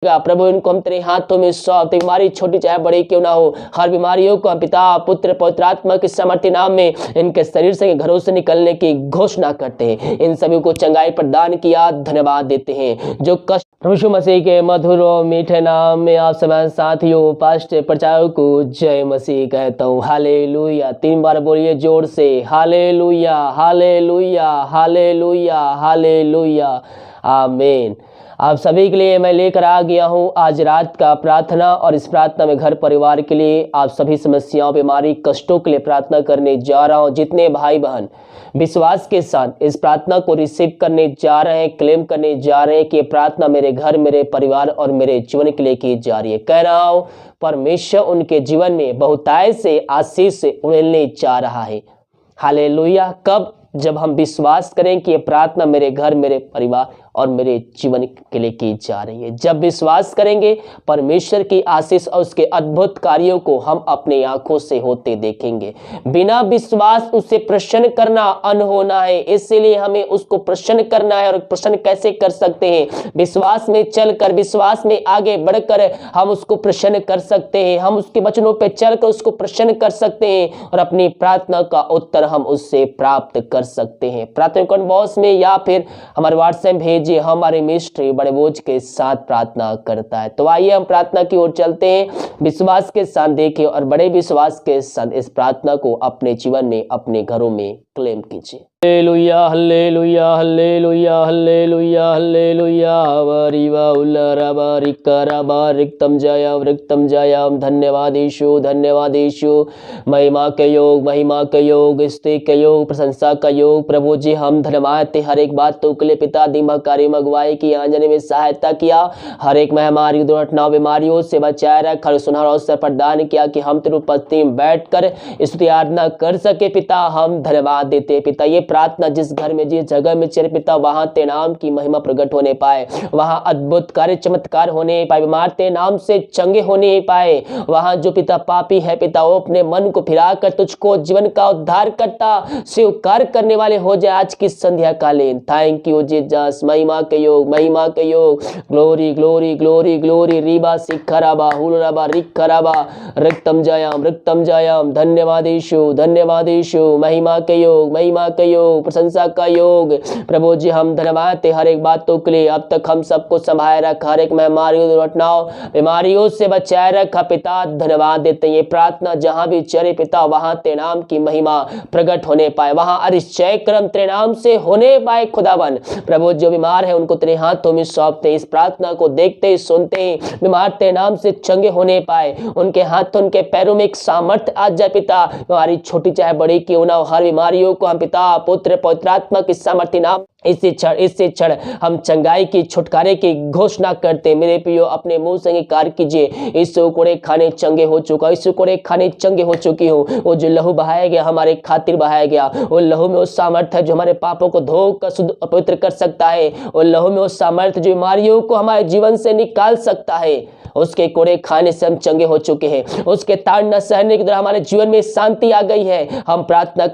प्रभु इनको हम तेरे हाथों में सौंपते, बीमारी छोटी चाहे बड़ी क्यों ना हो, हर बीमारियों को हम पिता पुत्र पवित्र आत्मा के सामर्थ्य नाम में इनके शरीर से घरों से निकलने की घोषणा करते हैं। इन सभी को चंगाई प्रदान किया, धन्यवाद देते हैं। जो कष्ट प्रभु यीशु मसीह के मधुर और मीठे नाम में आप सब साथियों पास्टर प्रचारक को जय मसीह कहता हूँ। हालेलुया। 3 बार बोलिए जोर से, हालेलुया हालेलुया हालेलुया हालेलुया आमीन। आप सभी के लिए मैं लेकर आ गया हूँ आज रात का प्रार्थना, और इस प्रार्थना में घर परिवार के लिए, आप सभी समस्याओं बीमारी कष्टों के लिए प्रार्थना करने जा रहा हूँ। जितने भाई बहन विश्वास के साथ इस प्रार्थना को रिसीव करने जा रहे हैं, क्लेम करने जा रहे हैं कि ये प्रार्थना मेरे घर, मेरे परिवार और मेरे जीवन के लिए की जा रही है, कह रहा हूँ परमेश्वर उनके जीवन में बहुतायत से आशीष से उड़ेलने जा रहा है। हालेलुया। कब? जब हम विश्वास करें कि ये प्रार्थना मेरे घर, मेरे परिवार और मेरे जीवन के लिए की जा रही है। जब विश्वास करेंगे परमेश्वर की आशीष और उसके अद्भुत कार्यों को हम अपने आंखों से होते देखेंगे। बिना विश्वास उसे प्रसन्न करना अनहोना है, इसलिए हमें उसको प्रसन्न करना है। और प्रसन्न कैसे कर सकते हैं? विश्वास में चलकर, विश्वास में आगे बढ़कर हम उसको प्रसन्न कर सकते हैं। हम उसके वचनों पर चलकर उसको प्रसन्न कर सकते हैं और अपनी प्रार्थना का उत्तर हम उससे प्राप्त कर सकते हैं। प्रार्थना कॉन्बॉक्स में या फिर हमारे व्हाट्सएप भेजिए, हमारे मिस्ट्री बड़े बोझ के साथ प्रार्थना करता है। तो आइए हम प्रार्थना की ओर चलते हैं। विश्वास के साथ देखिए और बड़े विश्वास के साथ इस प्रार्थना को अपने जीवन में, अपने घरों में क्लेम कीजिए। Hallelujah hallelujah hallelujah hallelujah hallelujah वरिवा उल्लरबा रिकरबा रिक्तम जयम। धन्यवाद यीशु, धन्यवाद यीशु। महिमा के योग, महिमा के योग, स्तुति के योग, प्रशंसा का योग। प्रभु जी हम धन्यवाद थे हर एक बात तो के लिए पिता, दिमाग कार्य अगुवाई की, आंजने में सहायता किया, हर एक महामारी दुर्घटनाओं बीमारियों से बचाए रख, हर सुनहरा अवसर प्रदान किया कि हम तेरी उपस्थिति में बैठकर स्तुति आराधना कर सके। पिता हम धन्यवाद देते पिता। ये प्रार्थना जिस घर में, जिस जगह में चले पिता, वहां तेरे नाम की महिमा प्रकट होने पाए, वहां अद्भुत कार्य चमत्कार होने पाए, बीमार तेरे नाम से चंगे होने पाए। वहां जो पिता पापी है पिता, वो अपने मन को फिराकर तुझको जीवन का उद्धार करता स्वीकार करने वाले हो जाए आज की संध्या कालीन। Thank you Jesus. महिमा के योग, महिमा के योग। Glory glory glory glory. रीबा सिखराबा हुलराबा रिखराबा रक्तम जयम। धन्यवाद यीशु, धन्यवाद यीशु। महिमा के योग, महिमा के योग, प्रशंसा का योग। प्रभु जी हम धन्यवाद ते हर एक बातों के लिए। अब तक हम सबको संभाले रखा, हर एक महामारियों दुर्घटनाओं बीमारियों से बचाए रखा पिता, धन्यवाद देते हैं। ये प्रार्थना जहां भी चले पिता, वहां तेरे नाम की महिमा प्रकट होने पाए, वहां अरिश्चय क्रम तेरे नाम से होने पाए खुदावन। प्रभु जो बीमार है उनको तेरे हाथों में सौंपते हैं। इस प्रार्थना को देखते ही सुनते हैं, बीमार तेरे नाम से चंगे होने पाए, उनके हाथों उनके पैरों में एक सामर्थ्य आ जाए पिता। बीमारी छोटी चाहे बड़ी क्यों ना हो, हर बीमारियों को हम पिता पुत्र पवित्र आत्मा की सामर्थ्य नाम इससे क्षण हम चंगाई की, छुटकारे की घोषणा करते। मेरे प्रियो अपने मुंह से अंगीकार कीजिए, इस कोड़े खाने चंगे हो चुका, इस कोड़े खाने चंगे हो चुकी हूँ। वो जो लहू बहाया गया हमारे खातिर बहाया गया, वो लहू में वो सामर्थ्य है जो हमारे पापों को धोकर शुद्ध पवित्र कर सकता है। वो लहू में वो सामर्थ्य जो बीमारियों को हमारे जीवन से निकाल सकता है। उसके कोड़े खाने से हम चंगे हो चुके हैं, उसके ताड़ना सहने के द्वारा हमारे जीवन में शांति आ गई है। हम प्रार्थना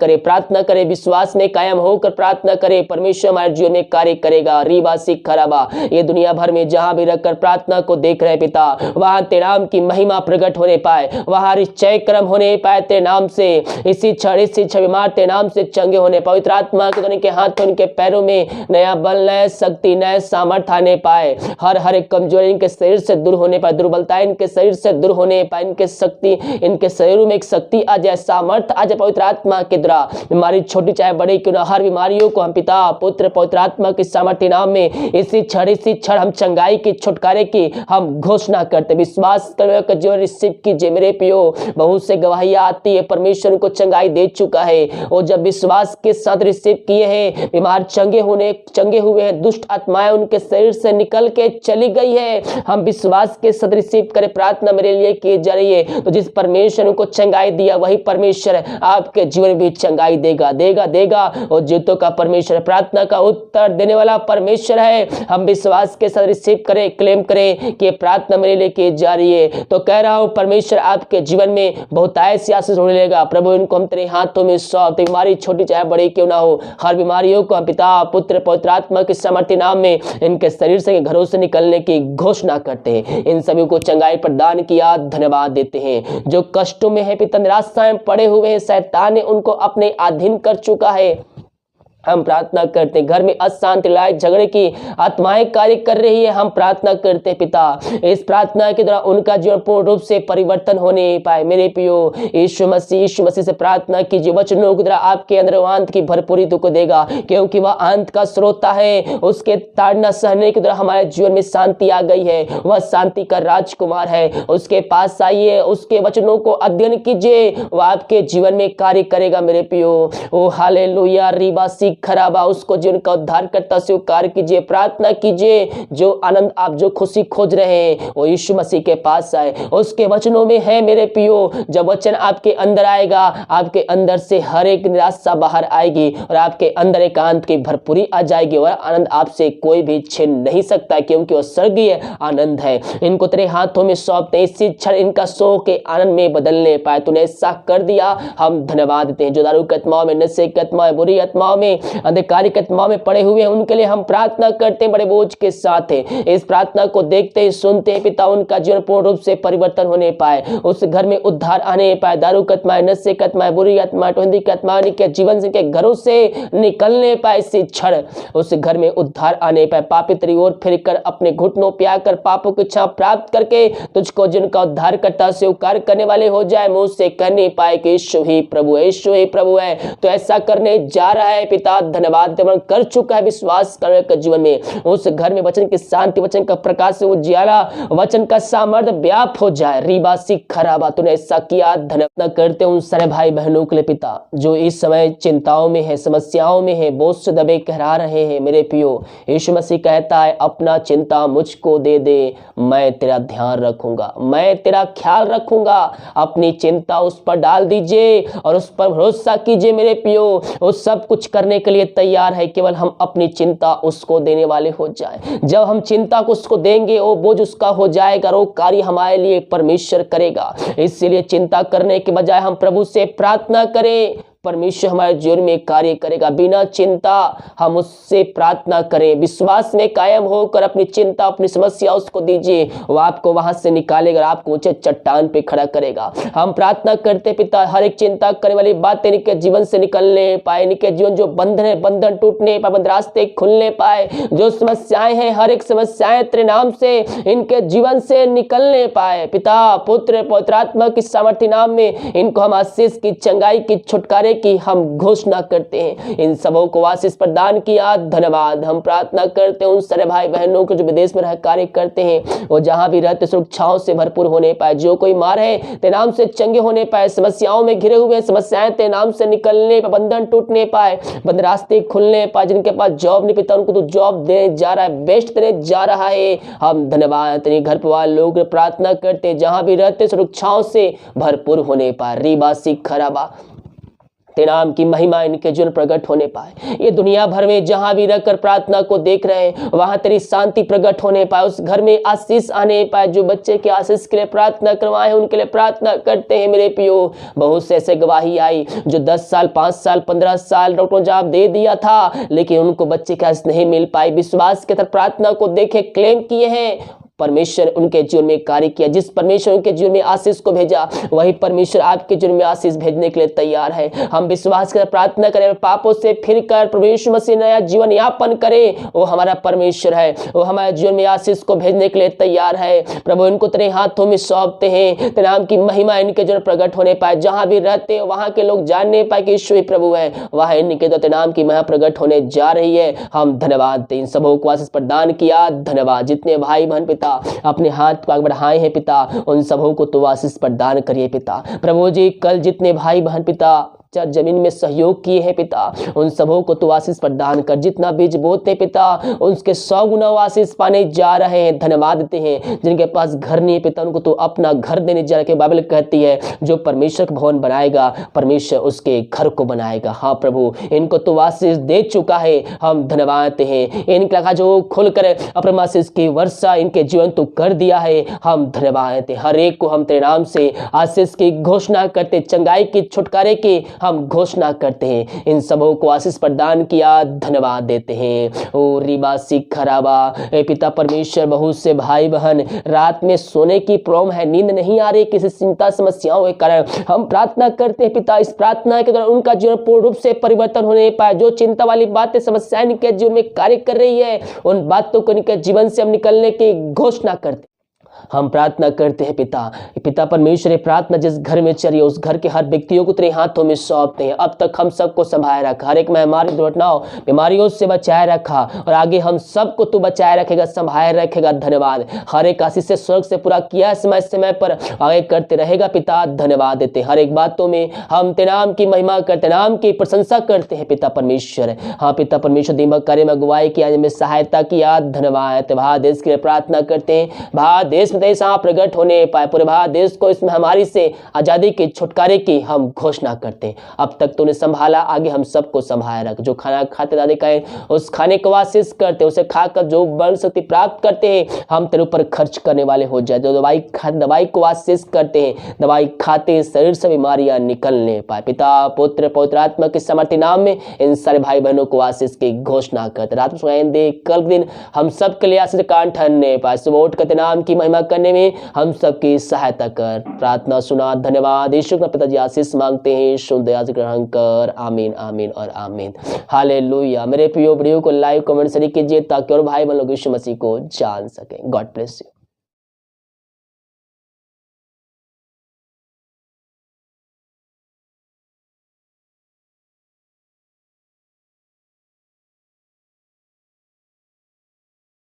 करें, विश्वास में कायम होकर प्रार्थना करें, परमेश्वर हमारे जीवन में कार्य करेगा। रीबा सिख खराबा। ये दुनिया भर में जहां भी रखकर प्रार्थना को देख रहे पिता, वहां तेरे नाम की महिमा प्रकट होने पाए, वहां निश्चय क्रम होने पाए तेरे नाम से। इसी क्षण बीमार तेरे नाम से चंगे होने, पवित्र आत्मा के हाथों उनके पैरों में नया बल, नया शक्ति, नया सामर्थ्य आने पाए। हर एक कमजोरी इनके शरीर से दूर होने पाए, दुर्बलता इनके शरीर से दूर होने पाए, इनके शक्ति, इनके शरीर में एक शक्ति आ जाए, सामर्थ्य आ जाए पवित्र आत्मा के द्वारा। बीमारी छोटी चाहे बड़ी क्यों ना, हर बीमारियों को हम पिता पुत्र पवित्र आत्मा के सामर्थ्य नाम में इसी क्षण हम चंगाई की, छुटकारे की हम घोषणा करते। विश्वास कर जीवन रिसीव कीजिए मेरे प्रियो। बहुत से गवाहियां आती है, परमेश्वर को चंगाई दे चुका है, और जब विश्वास के साथ रिसीव किए हैं, बीमार चंगे हुए हैं, दुष्ट आत्माएं उनके शरीर से निकल के चली गई है। हम विश्वास के सदृश करे प्रार्थना मेरे लिए की जा रही है। तो जिस परमेश्वर को चंगाई दिया वही परमेश्वर आपके जीवन में भी चंगाई देगा। और जीतों का परमेश्वर, प्रार्थना का उत्तर देने वाला परमेश्वर है। हम विश्वास के साथ रिसीव करें, क्लेम करें कि प्रार्थना मेरे लिए की जा रही है। तो कह रहा हूं परमेश्वर आपके जीवन में बहुत ऐसी आशीष होने लगेगा। प्रभु इनको हम तेरे हाथों में सौंपते, बीमारी छोटी चाहे बड़ी क्यों ना हो, हर बीमारियों को हम पिता पुत्र पवित्र आत्मा के सामर्थ्य नाम में इनके शरीर से, घरों से निकलने की घोषणा करते हैं। इन सभी को चंगाई प्रदान किया, धन्यवाद देते हैं। जो कष्टों में है पिता, निराशाएं पड़े हुए हैं, शैतान ने उनको अपने अधीन कर चुका है। हम प्रार्थना करते हैं, घर में अशांति, लड़ाई झगड़े की आत्माएं कार्य कर रही है। हम प्रार्थना करते हैं पिता, इस प्रार्थना के द्वारा उनका जीवन पूर्ण रूप से परिवर्तन होने पाए। मेरे प्रियो यीशु मसीह से प्रार्थना कीजिए, वचनों के द्वारा आपके अंदर अंत की भरपूरी को देगा, क्योंकि वह अंत का श्रोता है। उसके ताड़ना सहने के द्वारा हमारे जीवन में शांति आ गई है। वह शांति का राजकुमार है। उसके पास आइए, उसके वचनों को अध्ययन कीजिए, वह आपके जीवन में कार्य करेगा। मेरे प्रियो ओ हालेलुया, रीबासी खराबा, उसको जीवन का उद्धार करता स्वीकार कीजिए, प्रार्थना कीजिए। जो आनंद आप, जो खुशी खोज रहे हैं वो यीशु मसीह के पास आए, उसके वचनों में है। मेरे प्रियो जब वचन आपके अंदर आएगा, आपके अंदर से हर एक निराशा बाहर आएगी और आपके अंदर एकांत की भरपूरी आ जाएगी और आनंद आपसे कोई भी छीन नहीं सकता, क्योंकि वो स्वर्गीय आनंद है। इनको तेरे हाथों में सौंपते, इसी क्षण इनका शोक के आनंद में बदलने पाए। तूने ऐसा कर दिया, हम धन्यवाद देते हैं। जो दारू की आत्माओं में, नशे की आत्माओं, बुरी आत्माओं में, अंधकारिक आत्माओं में पड़े हुए हैं, उनके लिए हम प्रार्थना करते हैं बड़े बोझ के साथ है। इस प्रार्थना को देखते हैं, सुनते हैं पिता, उनका जीवन पूर्ण रूप से परिवर्तन होने पाए, उस घर में उद्धार आने पाए। दारू की आत्माएं, नशे की आत्माएं, बुरी आत्माएं, टोंदी की आत्माएं के जीवन से, के घरों से निकलने पाए। इसी क्षण उस घर में उद्धार आने पाए। पापी तेरी ओर फिरकर अपने घुटनों पे आकर पापों की इच्छा प्राप्त करके तुझको जिनका उद्धार करता स्वीकार करने वाले हो जाए, मुंह से कहने पाए कि यीशु ही प्रभु है, यीशु ही प्रभु है। तो ऐसा करने जा रहा है पिता, धन्यवाद कर चुका है। विश्वास करने के जीवन में उस घर में वचन की शांति, वचन का प्रकाश, उजियाला, वचन का सामर्थ्य व्याप्त हो जाए। रीबासी खराबा, तूने ऐसा किया, धन्यवाद करते उन सारे भाई बहनों के लिए पिता, जो इस समय चिंताओं में है, समस्याओं में है, बोझ से दबे कहरा रहे हैं। मेरे प्रियो यीशु मसीह कहता है, अपना चिंता मुझको दे दे, मैं तेरा ध्यान रखूंगा, मैं तेरा ख्याल रखूंगा। अपनी चिंता उस पर डाल दीजिए और उस पर भरोसा कीजिए। मेरे प्रियो वो सब कुछ करने के लिए तैयार है, केवल हम अपनी चिंता उसको देने वाले हो जाए। जब हम चिंता को उसको देंगे, वो बोझ उसका हो जाएगा, वो कार्य हमारे लिए परमेश्वर करेगा। इसलिए चिंता करने के बजाय हम प्रभु से प्रार्थना करें, परमेश्वर हमारे जीवन में कार्य करेगा। बिना चिंता हम उससे प्रार्थना करें, विश्वास में कायम होकर अपनी चिंता, अपनी समस्या उसको दीजिए, वो आपको वहां से निकालेगा, आपको ऊंचे चट्टान पे खड़ा करेगा। हम प्रार्थना करते पिता, हर एक चिंता करने वाली बातें इनके जीवन से निकलने पाए, इनके जीवन जो बंधन है, बंधन टूटने पाए, बंद रास्ते खुलने पाए, जो समस्याएं हैं, हर एक समस्याएं तेरे नाम से इनके जीवन से निकलने पाए। पिता पुत्र पवित्र आत्मा की सामर्थ्य नाम में इनको हम आशीष की, चंगाई की, छुटकारे की हम घोषणा करते हैं। इन सबों को आशीष प्रदान किया, धन्यवाद। हम प्रार्थना करते हैं उन सारे भाई बहनों को जो विदेश में रह कार्य करते हैं, वो जहां भी रहते सुरक्षाओं से भरपूर होने पाए। जो कोई मार है तेरे नाम से चंगे होने पाए, समस्याओं में घिरे हुए समस्याएं तेरे नाम से निकलने पाए, बंधन टूटने पाए, बंद रास्ते खुलने पाए। जिनके पास जॉब नहीं पिता, उनको तो जॉब देने जा रहा है, बेस्ट देने जा रहा है। हम धन्यवाद तेरे घर परिवार लोग प्रार्थना करते हैं, जहां भी रहते सुरक्षाओं से भरपूर होने पाए। रीबासी खराबा, तेरे नाम की महिमा इनके जीवन प्रकट होने पाए। ये दुनिया भर में जहां भी रहकर प्रार्थना को देख रहे हैं, वहां तेरी शांति प्रकट होने पाए, उस घर में आशीष आने पाए। जो बच्चे के आशीष के लिए प्रार्थना करवाए हैं, उनके लिए प्रार्थना करते हैं। मेरे प्रियो बहुत से ऐसे गवाही आई जो 10 साल 5 साल 15 साल डॉक्टर ने जवाब दे दिया था, लेकिन उनको बच्चे का आशीष नहीं मिल पाई। विश्वास के साथ प्रार्थना को देखे, क्लेम किए हैं, परमेश्वर उनके जीवन में कार्य किया। जिस परमेश्वर उनके जीवन में आशीष को भेजा, वही परमेश्वर आपके जीवन में आशीष भेजने के लिए तैयार है। हम विश्वास कर प्रार्थना करें, पापों से फिरकर प्रभु यीशु मसीह नया जीवन यापन करें। वो हमारा परमेश्वर है, वो हमारे जीवन में आशीष को भेजने के लिए तैयार है। प्रभु इनको तेरे हाथों में सौंपते हैं, तेरे नाम की महिमा इनके जीवन प्रकट होने पाए। जहां भी रहते हो वहां के लोग जानने पाए कि यीशु ही प्रभु है, वहां इनके तेरे नाम की महिमा प्रकट होने जा रही है। हम धन्यवाद दें, इन सबों को आशीष प्रदान किया, धन्यवाद। जितने भाई बहन पिता अपने हाथ को बढ़ाए हैं पिता, उन सबों को तो आशीष प्रदान करिए पिता। प्रभु जी कल जितने भाई बहन पिता जमीन में सहयोग किए हैं पिता, उन सबों को तू आशीष प्रदान कर। जितना बीज बोते पिता, उसके 100 गुना आशीष पाने जा रहे हैं। धन्यवाद देते हैं जिनके पास घर नहीं है पिता, उनको तू अपना घर देने जा रहे। बाइबल कहती है जो परमेश्वर का भवन बनाएगा, परमेश्वर उसके घर को बनाएगा। हाँ प्रभु, इनको तू आशीष दे चुका है, हम धन्यवाद देते हैं। इनके लगा जो खुलकर अपने आशीष की वर्षा इनके जीवन तू कर दिया है, हम धन्यवाद देते हैं। हर एक को हम तेरे नाम से आशीष की घोषणा करते, चंगाई की, छुटकारे की हम घोषणा करते हैं। इन सबों को आशीष प्रदान किया, धन्यवाद देते हैं। ओ रिबा सिखराबा, ए पिता परमेश्वर, बहुत से भाई बहन रात में सोने की प्रॉब्लम है, नींद नहीं आ रही, किसी चिंता समस्याओं के कारण हम प्रार्थना करते हैं पिता, इस प्रार्थना के द्वारा उनका जीवन पूर्ण रूप से परिवर्तन होने पाए। जो चिंता वाली बातें, समस्याएं इनके जीवन में कार्य कर रही है, उन बातों को इनके जीवन से हम निकलने की घोषणा करते, हम प्रार्थना करते हैं पिता। पिता परमेश्वर, प्रार्थना जिस घर में चली उस घर के हर व्यक्तियों को तेरे हाथों में सौंपते हैं। अब तक हम सबको संभाले रखा, हर एक महामारी, दुर्घटनाओं, बीमारियों से बचाए रखा, और आगे हम सबको तू बचाए रखेगा, संभाले रखेगा। धन्यवाद। हर एक आशीष से स्वर्ग से पूरा किया समय समय पर आगे करते रहेगा पिता, धन्यवाद देते। हर एक बातों में हम तेरे नाम की महिमा करते, नाम की प्रशंसा करते हैं पिता परमेश्वर। हाँ पिता परमेश्वर, दिमाग कार्य में अगुवाई किया, में सहायता किया, धन्यवाद। भारत देश के लिए प्रार्थना करते हैं, भारत देश में प्रकट होने पाए, पूरे भारत देश को इस महामारी से आजादी के, छुटकारे की हम घोषणा करते हैं। अब तक तूने संभाला, आगे हम सबको संभाल रख। जो खाना खाते दादे का उस खाने को आशीष करते, उसे खाकर जो बल शक्ति प्राप्त करते हैं, हम तेरे ऊपर खर्च करने वाले हो जाए। जो दवाई को आशीष करते हैं, दवाई खाते शरीर से बीमारियां निकलने पाए। पिता पुत्र पवित्र आत्मा के समर्थी नाम में इन सारे भाई बहनों को आशीष की घोषणा करते। रात दे, कल दिन हम सबके लिए आशीष कान ठहरने पाए। सुबह उठ कर नाम की महिमा करने में हम सबकी सहायता कर। प्रार्थना सुना, धन्यवाद। यीशु के पिताजी आशीष मांगते हैं, सुन दया से ग्रहण कर। आमीन, आमीन और आमीन। हालेलुया। मेरे प्रियो वीडियो को लाइक कमेंट शेयर कीजिए ताकि और भाई बहन लोग यीशु मसीह को जान सकें। God bless you.